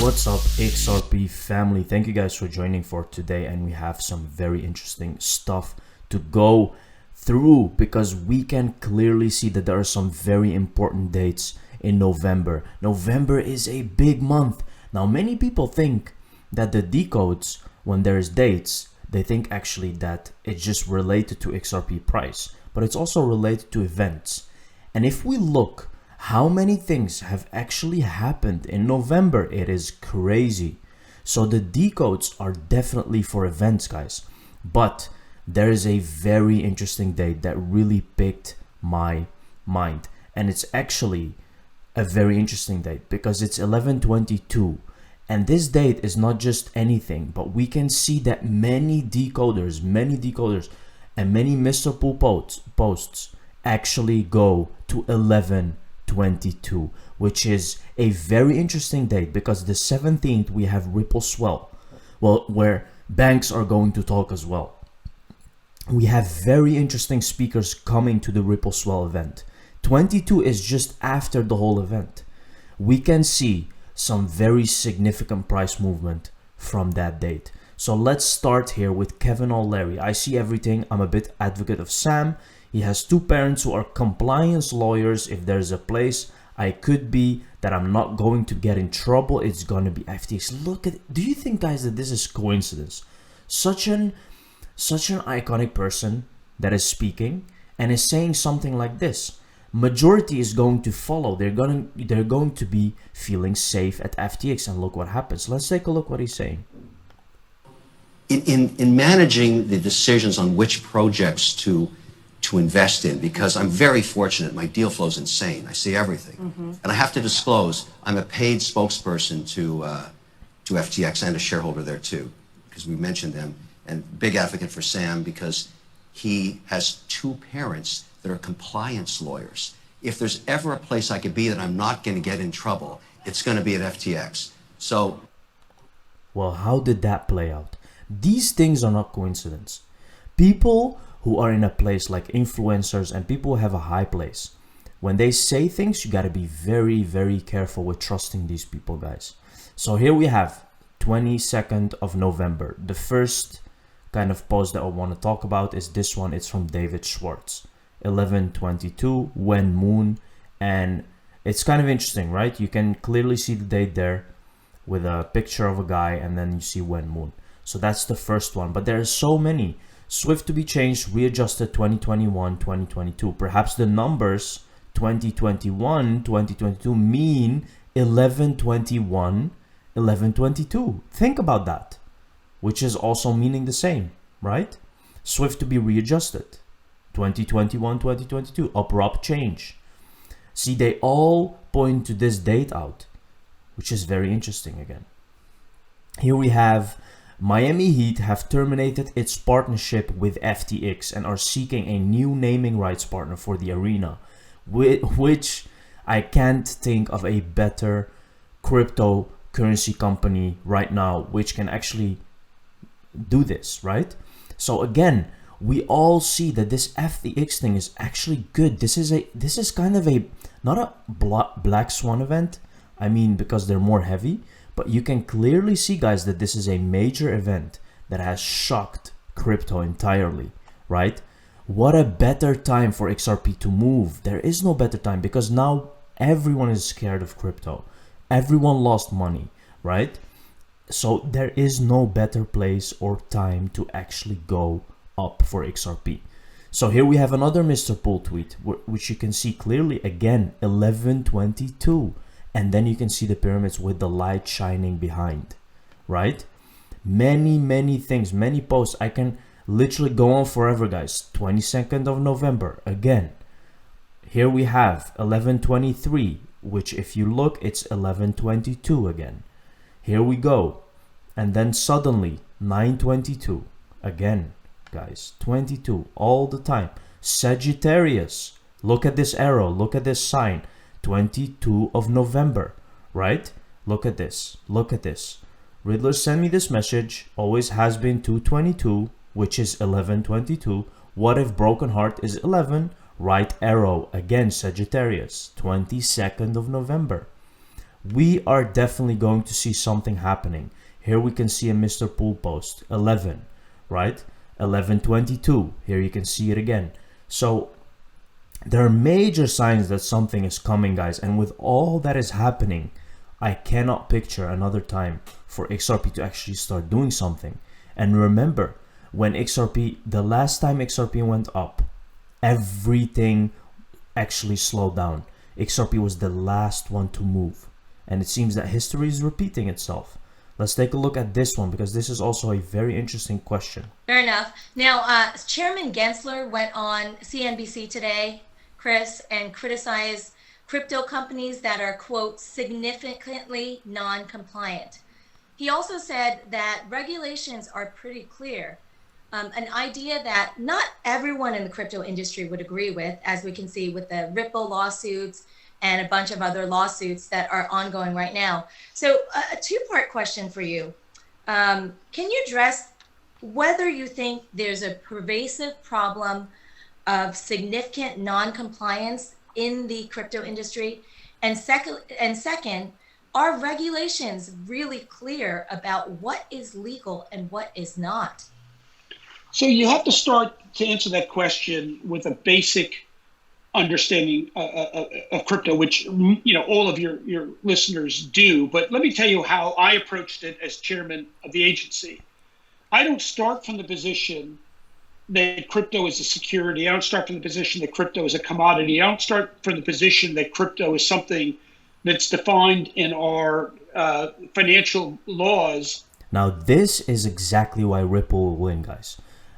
What's up, XRP family? Thank you guys for joining for today, and we have some very interesting stuff to go through because we can clearly see that there are some very important dates in November. November is a big month. Now, many people think that the decodes, when there's dates, they think actually that it's just related to XRP price, but it's also related to events. And if we look how many things have actually happened in November, it is crazy. So the decodes are definitely for events, guys. But there is a very interesting date that really picked my mind. And it's actually a very interesting date because it's 11/22. And this date is not just anything, but we can see that many decoders, and many Mr. Pool posts actually go to 11/22, which is a very interesting date because the 17th we have Ripple Swell, where banks are going to talk as well. We have very interesting speakers coming to the Ripple Swell event. 22 is just after the whole event. We can see some very significant price movement from that date. So let's start here with Kevin O'Leary. I see everything. I'm a bit advocate of Sam. He has two parents who are compliance lawyers. If there's a place I could be that I'm not going to get in trouble, it's going to be FTX. Look at, do you think, guys, that this is coincidence? Such an iconic person that is speaking and is saying something like this. Majority is going to follow. They're going to be feeling safe at FTX, and look what happens. Let's take a look what he's saying. In managing the decisions on which projects to invest in, because I'm very fortunate, my deal flow is insane. I see everything, and I have to disclose I'm a paid spokesperson to FTX and a shareholder there too, because we mentioned them, and big advocate for Sam because he has two parents that are compliance lawyers. If there's ever a place I could be that I'm not going to get in trouble, it's going to be at FTX. So, well, how did that play out? These things are not coincidence. People who are in a place like influencers and people who have a high place, when they say things, you got to be very, very careful with trusting these people, guys. So here we have 22nd of November. The first kind of post that I want to talk about is this one. It's from David Schwartz. 11/22 when moon, and it's kind of interesting, right? You can clearly see the date there with a picture of a guy, and then you see when moon. So that's the first one, but there are so many. Swift to be changed, readjusted 2021, 2022. Perhaps the numbers 2021, 2022 mean 11/21, 11/22. Think about that, which is also meaning the same, right? Swift to be readjusted. 2021, 2022, abrupt change. See, they all point to this date out, which is very interesting again. Here we have Miami Heat have terminated its partnership with FTX and are seeking a new naming rights partner for the arena, which I can't think of a better cryptocurrency company right now which can actually do this, right? So again, we all see that this FTX thing is actually good. This is kind of a, not a black swan event, I mean, because they're more heavy, but you can clearly see, guys, that this is a major event that has shocked crypto entirely, right? What a better time for XRP to move. There is no better time because now everyone is scared of crypto. Everyone lost money, right? So there is no better place or time to actually go up for XRP. So here we have another Mr. Pool tweet, which you can see clearly again, 11/22. And then you can see the pyramids with the light shining behind, right? Many things, many posts. I can literally go on forever, guys. 22nd of November, again. Here we have 11/23, which if you look, it's 11/22 again. Here we go. And then suddenly 9/22 again, guys. 22 all the time. Sagittarius, look at this arrow, look at this sign. 22 of November, right? Look at this, look at this. Riddler sent me this message, always has been 222, which is 11/22. What if broken heart is 11? Right arrow, again Sagittarius, 22nd of November. we are definitely going to see something happening. Here we can see a Mr. Pool post 11, right? 11:22. Here you can see it again. So there are major signs that something is coming, guys. And with all that is happening, I cannot picture another time for XRP to actually start doing something. And remember, when XRP, the last time XRP went up, everything actually slowed down. XRP was the last one to move. And it seems that history is repeating itself. Let's take a look at this one, because this is also a very interesting question. Fair enough. Now, Chairman Gensler went on CNBC today, Chris, and criticized crypto companies that are, quote, significantly non-compliant. He also said that regulations are pretty clear. An idea that not everyone in the crypto industry would agree with, as we can see with the Ripple lawsuits and a bunch of other lawsuits that are ongoing right now. So a two-part question for you. Can you address whether you think there's a pervasive problem of significant non-compliance in the crypto industry? And second, are regulations really clear about what is legal and what is not? So you have to start to answer that question with a basic understanding of crypto, which all of your listeners do. But let me tell you how I approached it as chairman of the agency. I don't start from the position that crypto is a security. I don't start from the position that crypto is a commodity. I don't start from the position that crypto is something that's defined in our financial laws. Now, this is exactly why Ripple will win, guys.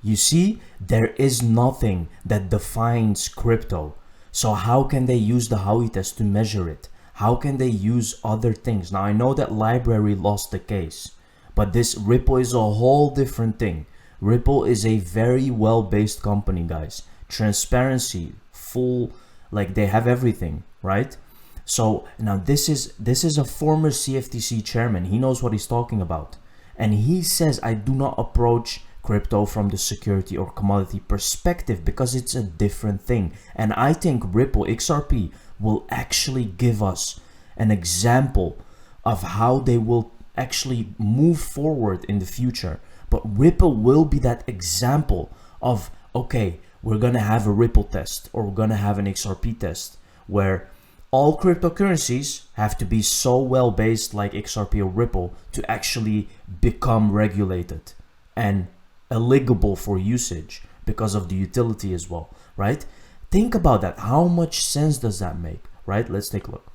You see, there is nothing that defines crypto. So how can they use the Howey test to measure it? How can they use other things? Now, I know that Library lost the case, but this Ripple is a whole different thing. Ripple is a very well-based company, guys. Transparency, full, like they have everything, right? So now this is a former CFTC chairman. He knows what he's talking about. And he says, I do not approach crypto from the security or commodity perspective because it's a different thing. And I think Ripple XRP will actually give us an example of how they will actually move forward in the future. But Ripple will be that example of, okay, we're gonna have a Ripple test or we're gonna have an XRP test where all cryptocurrencies have to be so well based like XRP or Ripple to actually become regulated and eligible for usage because of the utility as well, right? Think about that. How much sense does that make, right? Let's take a look.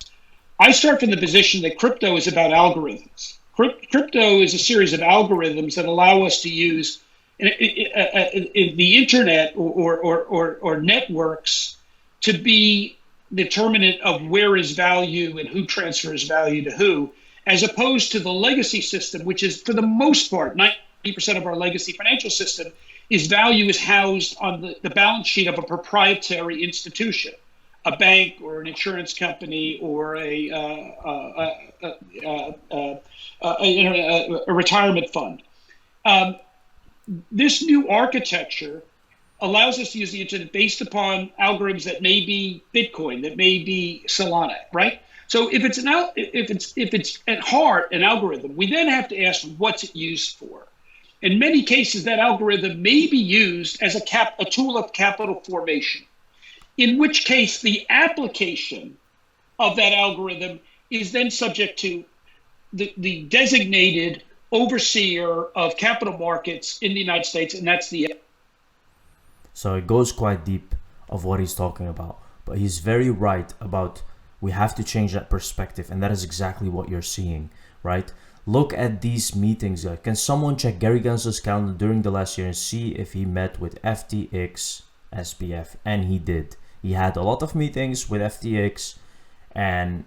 I start from the position that crypto is about algorithms. Crypto is a series of algorithms that allow us to use the internet or networks to be determinant of where is value and who transfers value to who, as opposed to the legacy system, which is for the most part, 90% of our legacy financial system value is housed on the balance sheet of a proprietary institution, a bank or an insurance company or a retirement fund. This new architecture allows us to use the internet based upon algorithms that may be Bitcoin, that may be Solana, right? So if it's at heart an algorithm, we then have to ask what's it used for. In many cases, that algorithm may be used as a tool of capital formation, in which case the application of that algorithm is then subject to the designated overseer of capital markets in the United States, and that's the. So it goes quite deep of what he's talking about, but he's very right about we have to change that perspective, and that is exactly what you're seeing, right? Look at these meetings. Can someone check Gary Gensler's calendar during the last year and see if he met with FTX, SBF? And he did. He had a lot of meetings with FTX and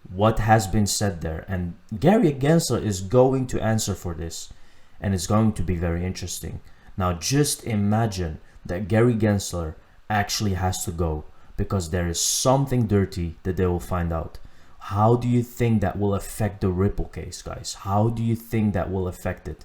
what has been said there. And Gary Gensler is going to answer for this, and it's going to be very interesting. Now just imagine that Gary Gensler actually has to go because there is something dirty that they will find out. How do you think that will affect the Ripple case, guys? How do you think that will affect it?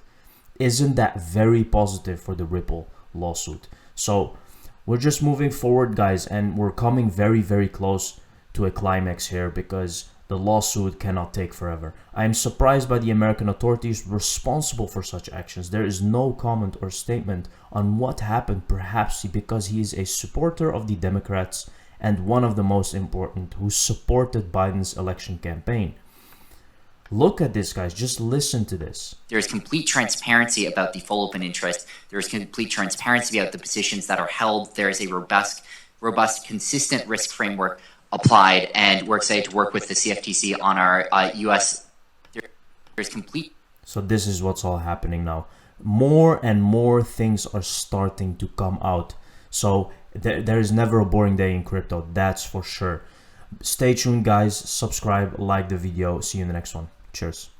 Isn't that very positive for the Ripple lawsuit? So we're just moving forward, guys, and we're coming very, very close to a climax here because The lawsuit cannot take forever. I am surprised by the American authorities responsible for such actions. There is no comment or statement on what happened, perhaps because he is a supporter of the Democrats and one of the most important who supported Biden's election campaign. Look at this, guys. Just listen to this. There is complete transparency about the full open interest. There is complete transparency about the positions that are held. There is a robust, consistent risk framework applied, and we're excited to work with the CFTC on our U.S. There's complete. So this is what's all happening now. More and more things are starting to come out. So there is never a boring day in crypto, that's for sure. Stay tuned, guys. Subscribe, like the video. See you in the next one. Cheers.